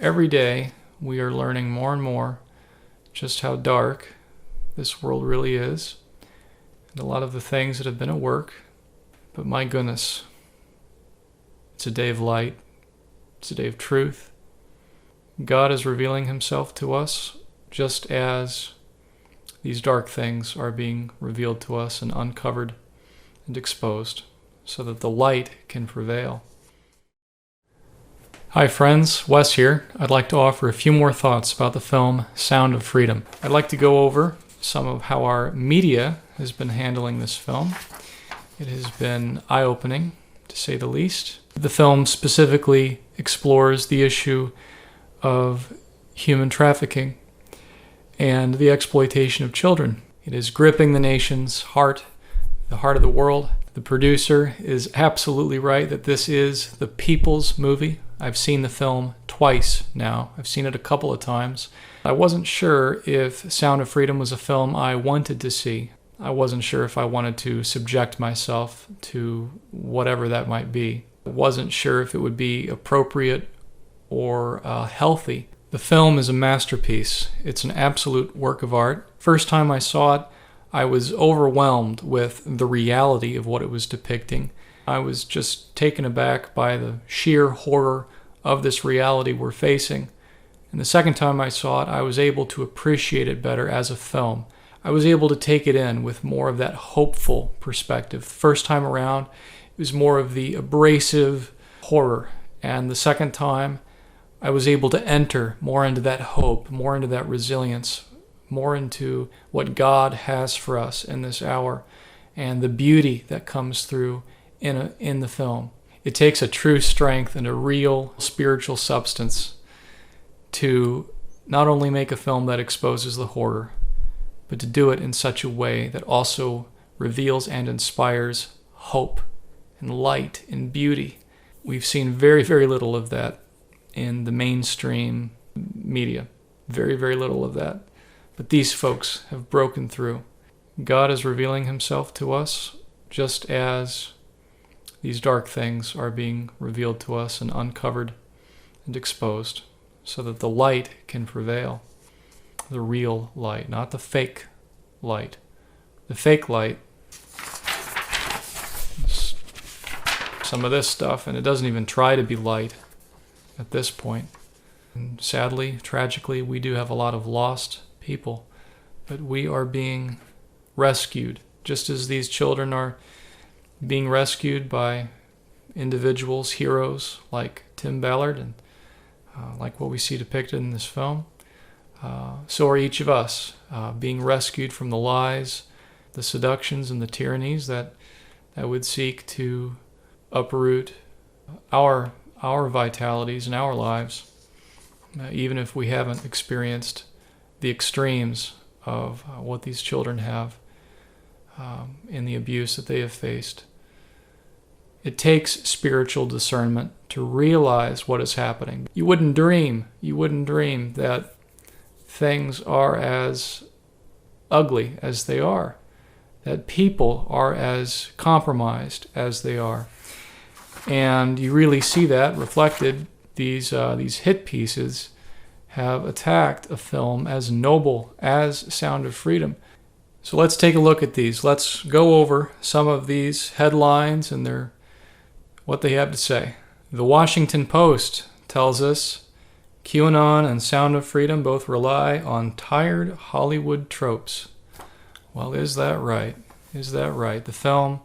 every day we are learning more and more just how dark this world really is, and a lot of the things that have been at work. But my goodness, it's a day of light. It's a day of truth. God is revealing himself to us just as these dark things are being revealed to us and uncovered and exposed so that the light can prevail. Hi friends, Wes here. I'd like to offer a few more thoughts about the film Sound of Freedom. I'd like to go over some of how our media has been handling this film. It has been eye-opening, to say the least. The film specifically explores the issue of human trafficking and the exploitation of children. It is gripping the nation's heart, the heart of the world. The producer is absolutely right that this is the people's movie. I've seen the film twice now. I've seen it a couple of times. I wasn't sure if Sound of Freedom was a film I wanted to see. I wasn't sure if I wanted to subject myself to whatever that might be. I wasn't sure if it would be appropriate or healthy. The film is a masterpiece. It's an absolute work of art. First time I saw it, I was overwhelmed with the reality of what it was depicting. I was just taken aback by the sheer horror of this reality we're facing. And the second time I saw it, I was able to appreciate it better as a film. I was able to take it in with more of that hopeful perspective. First time around, it was more of the abrasive horror. And the second time, I was able to enter more into that hope, more into that resilience, more into what God has for us in this hour and the beauty that comes through in the film. It takes a true strength and a real spiritual substance to not only make a film that exposes the horror, but to do it in such a way that also reveals and inspires hope and light and beauty. We've seen very, very little of that in the mainstream media. Very, very little of that. But these folks have broken through. God is revealing himself to us just as these dark things are being revealed to us and uncovered and exposed so that the light can prevail. The real light, not the fake light. The fake light is some of this stuff, and it doesn't even try to be light at this point. And sadly, tragically, we do have a lot of lost people, but we are being rescued, just as these children are being rescued by individuals, heroes like Tim Ballard and like what we see depicted in this film. So are each of us being rescued from the lies, the seductions, and the tyrannies that would seek to uproot our vitalities and our lives, even if we haven't experienced the extremes of what these children have in the abuse that they have faced. It takes spiritual discernment to realize what is happening. You wouldn't dream that things are as ugly as they are, that people are as compromised as they are. And you really see that reflected. These hit pieces have attacked a film as noble as Sound of Freedom. So let's take a look at these. Let's go over some of these headlines and what they have to say. The Washington Post tells us QAnon and Sound of Freedom both rely on tired Hollywood tropes. Well, is that right? Is that right? The film,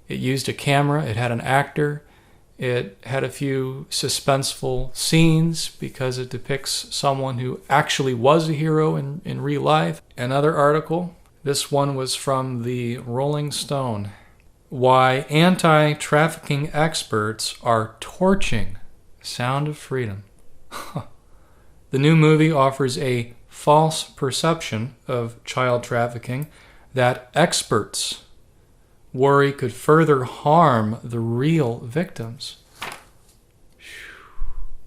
it used a camera, it had an actor, it had a few suspenseful scenes because it depicts someone who actually was a hero in real life. Another article, this one was from the Rolling Stone. Why anti-trafficking experts are torching Sound of Freedom. The new movie offers a false perception of child trafficking that experts worry could further harm the real victims.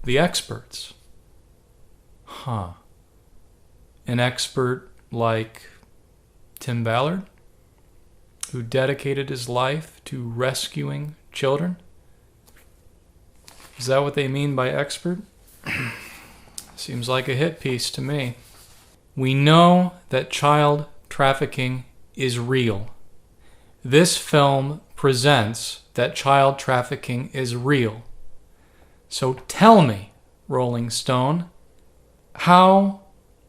The experts. An expert like Tim Ballard, who dedicated his life to rescuing children? Is that what they mean by expert? Seems like a hit piece to me. We know that child trafficking is real. This film presents that child trafficking is real. So tell me, Rolling Stone, how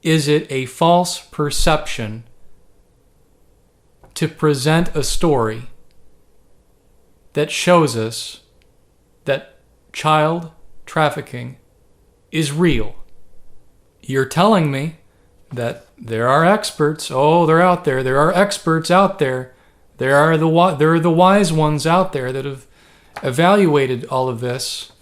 is it a false perception to present a story that shows us that child trafficking is real? You're telling me that there are experts. Oh, they're out there. There are experts out there. There are the wise ones out there that have evaluated all of this,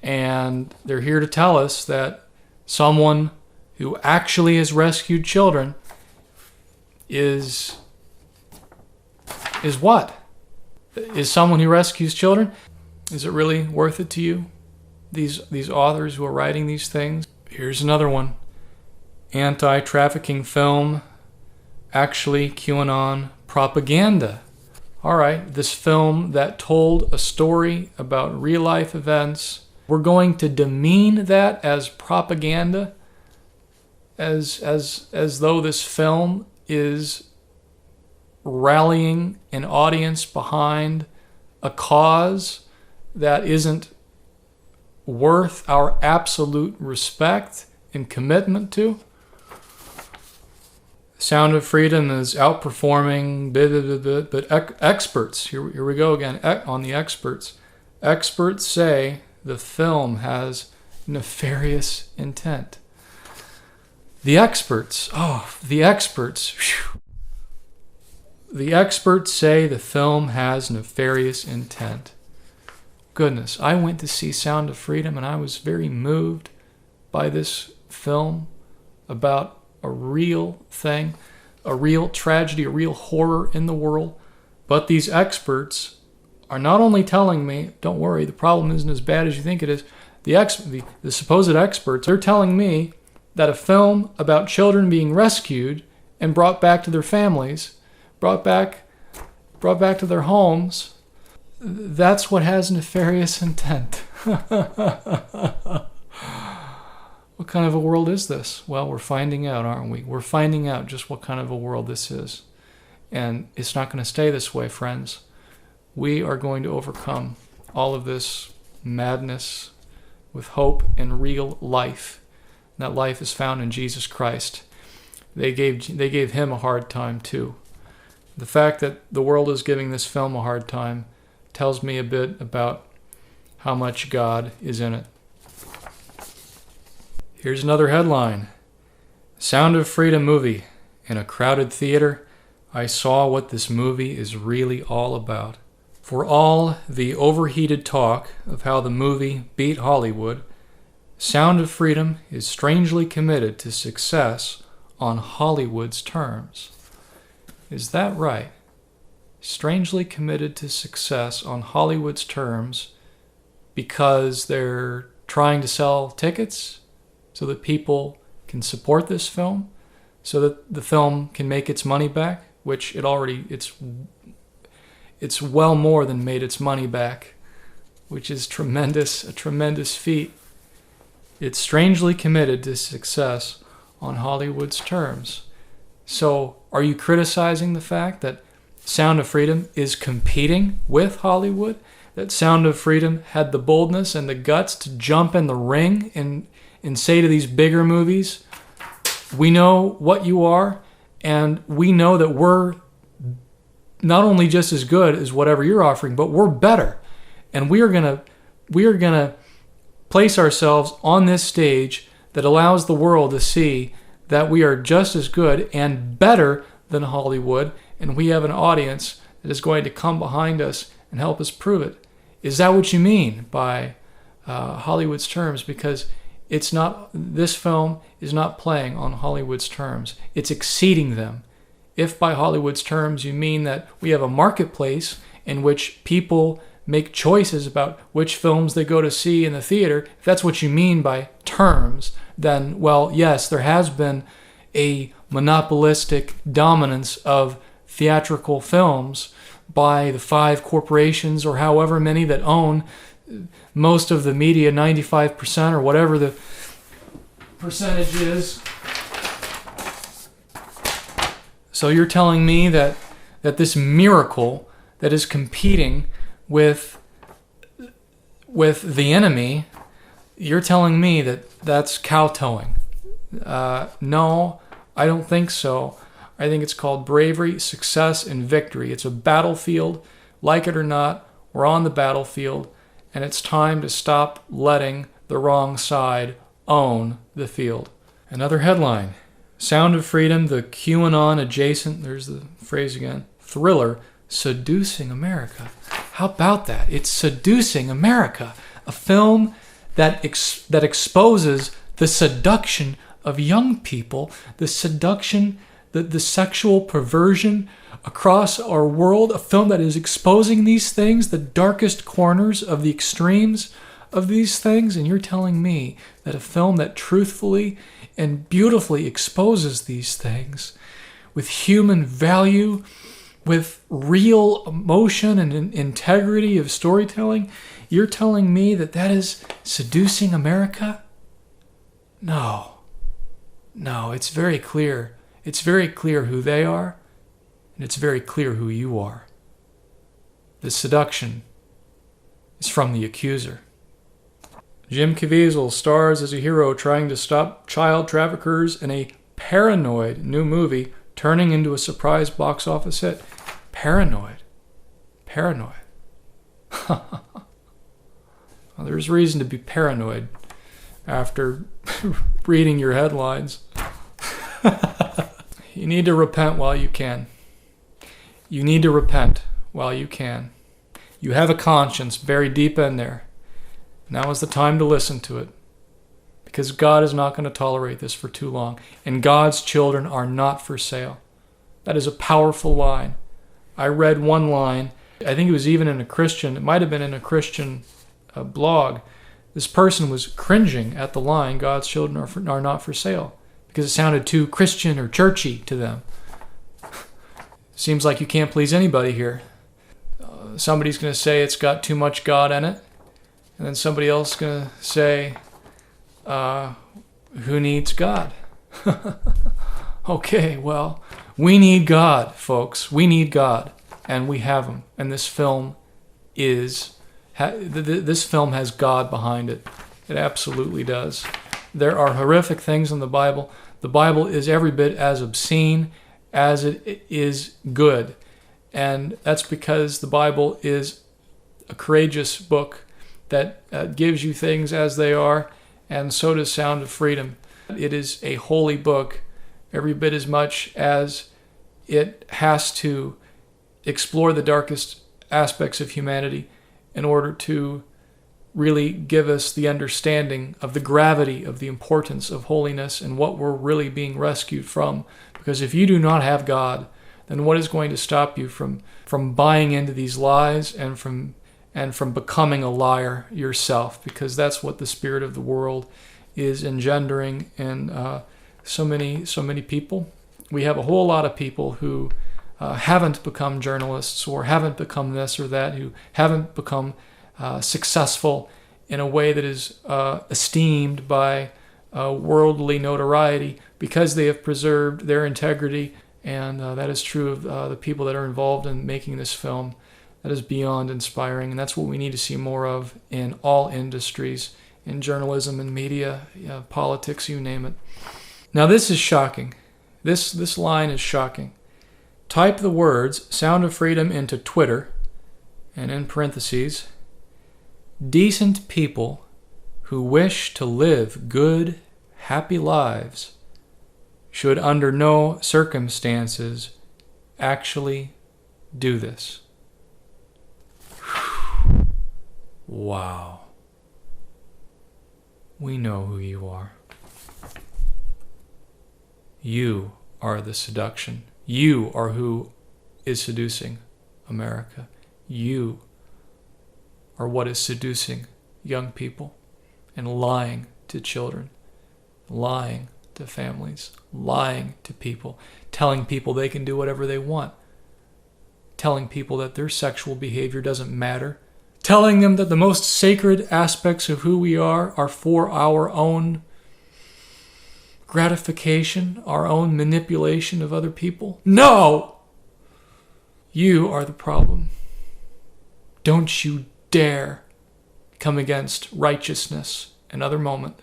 and they're here to tell us that someone who actually has rescued children is what? Is someone who rescues children? Is it really worth it to you? These authors who are writing these things? Here's another one. Anti-trafficking film, actually QAnon propaganda. All right, this film that told a story about real-life events, we're going to demean that as propaganda, as though this film is rallying an audience behind a cause that isn't worth our absolute respect and commitment to. Sound of Freedom is outperforming, but experts, here we go again, on the experts. Experts say the film has nefarious intent. The experts, the experts say the film has nefarious intent. Goodness, I went to see Sound of Freedom and I was very moved by this film about a real thing, a real tragedy, a real horror in the world. But these experts are not only telling me, don't worry, the problem isn't as bad as you think it is. The supposed experts are telling me that a film about children being rescued and brought back to their families, brought back to their homes, that's what has nefarious intent. What kind of a world is this? Well, we're finding out, aren't we? We're finding out just what kind of a world this is. And it's not going to stay this way, friends. We are going to overcome all of this madness with hope and real life. And that life is found in Jesus Christ. They gave him a hard time too. The fact that the world is giving this film a hard time tells me a bit about how much God is in it. Here's another headline. Sound of Freedom movie. In a crowded theater, I saw what this movie is really all about. For all the overheated talk of how the movie beat Hollywood, Sound of Freedom is strangely committed to success on Hollywood's terms. Is that right? Strangely committed to success on Hollywood's terms because they're trying to sell tickets so that people can support this film, so that the film can make its money back, which it's well more than made its money back, which is a tremendous feat. It's strangely committed to success on Hollywood's terms. So are you criticizing the fact that Sound of Freedom is competing with Hollywood? That Sound of Freedom had the boldness and the guts to jump in the ring and say to these bigger movies, we know what you are, and we know that we're not only just as good as whatever you're offering, but we're better. And we are gonna place ourselves on this stage that allows the world to see that we are just as good and better than Hollywood, and we have an audience that is going to come behind us and help us prove it. Is that what you mean by Hollywood's terms? Because this film is not playing on Hollywood's terms. It's exceeding them. If by Hollywood's terms you mean that we have a marketplace in which people make choices about which films they go to see in the theater, if that's what you mean by terms, then, well, yes, there has been a monopolistic dominance of theatrical films by the 5 corporations or however many that own most of the media, 95% or whatever percentage is. So you're telling me that this miracle that is competing with the enemy, you're telling me that that's kowtowing. No, I don't think so. I think it's called bravery, success, and victory. It's a battlefield. Like it or not, we're on the battlefield, and it's time to stop letting the wrong side own the field. Another headline: Sound of Freedom, the QAnon adjacent, there's the phrase again, thriller, seducing America. How about that? It's seducing America. A film that exposes the seduction of young people, the seduction, the sexual perversion across our world. A film that is exposing these things, the darkest corners of the extremes of these things. And you're telling me that a film that truthfully and beautifully exposes these things with human value, with real emotion and integrity of storytelling, you're telling me that is seducing America? No, it's very clear. It's very clear who they are, and it's very clear who you are. The seduction is from the accuser. Jim Caviezel stars as a hero trying to stop child traffickers in a paranoid new movie turning into a surprise box office hit. Paranoid. Well, there's reason to be paranoid after reading your headlines. You need to repent while you can. You need to repent while you can. You have a conscience buried deep in there. Now is the time to listen to it, because God is not going to tolerate this for too long, and God's children are not for sale. That is a powerful line. I read one line, I think it was even in a Christian, it might have been in a Christian blog. This person was cringing at the line, God's children are not for sale, because it sounded too Christian or churchy to them. Seems like you can't please anybody here. Somebody's going to say it's got too much God in it, and then somebody else is going to say, who needs God? Okay, well, we need God, folks. We need God, and we have Him. And this film has God behind it. It absolutely does. There are horrific things in the Bible. The Bible is every bit as obscene as it is good. And that's because the Bible is a courageous book that gives you things as they are, and so does Sound of Freedom. It is a holy book every bit as much as it has to explore the darkest aspects of humanity in order to really give us the understanding of the gravity of the importance of holiness and what we're really being rescued from. Because if you do not have God, then what is going to stop you from buying into these lies and from becoming a liar yourself? Because that's what the spirit of the world is engendering in so many people. We have a whole lot of people who haven't become journalists or haven't become this or that, who haven't become successful in a way that is esteemed by worldly notoriety, because they have preserved their integrity. And that is true of the people that are involved in making this film. That is beyond inspiring, and that's what we need to see more of in all industries, in journalism and media, politics, you name it. Now this is shocking. This line is shocking. Type the words Sound of Freedom into Twitter, and in parentheses, decent people who wish to live good, happy lives should under no circumstances actually do this. Wow. We know who you are. You are the seduction. You are who is seducing America. You are what is seducing young people and lying to children, lying to families, lying to people, telling people they can do whatever they want, telling people that their sexual behavior doesn't matter, telling them that the most sacred aspects of who we are for our own gratification, our own manipulation of other people? No! You are the problem. Don't you dare come against righteousness another moment.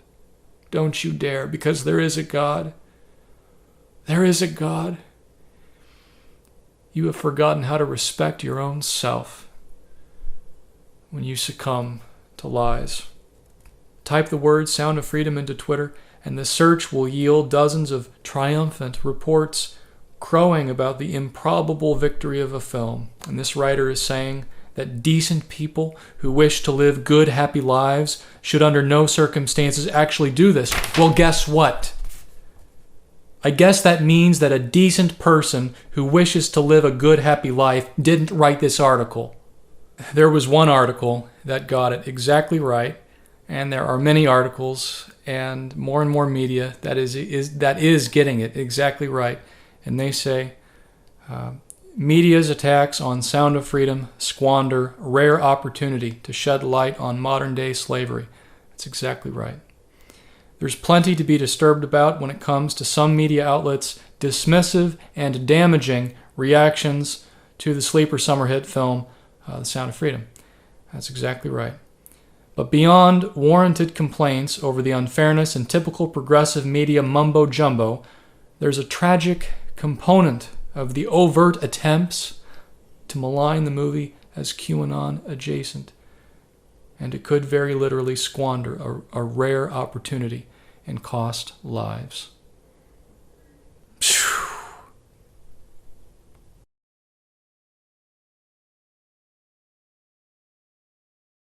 Don't you dare, because there is a God. There is a God. You have forgotten how to respect your own self when you succumb to lies. Type the word Sound of Freedom into Twitter, and the search will yield dozens of triumphant reports crowing about the improbable victory of a film. And this writer is saying that decent people who wish to live good, happy lives should under no circumstances actually do this. Well, guess what? I guess that means that a decent person who wishes to live a good, happy life didn't write this article. There was one article that got it exactly right, and there are many articles and more media that is getting it exactly right. And they say, media's attacks on Sound of Freedom squander rare opportunity to shed light on modern-day slavery. That's exactly right. There's plenty to be disturbed about when it comes to some media outlets' dismissive and damaging reactions to the sleeper summer hit film, The Sound of Freedom. That's exactly right. But beyond warranted complaints over the unfairness and typical progressive media mumbo-jumbo, there's a tragic component of the overt attempts to malign the movie as QAnon adjacent. And it could very literally squander a rare opportunity and cost lives.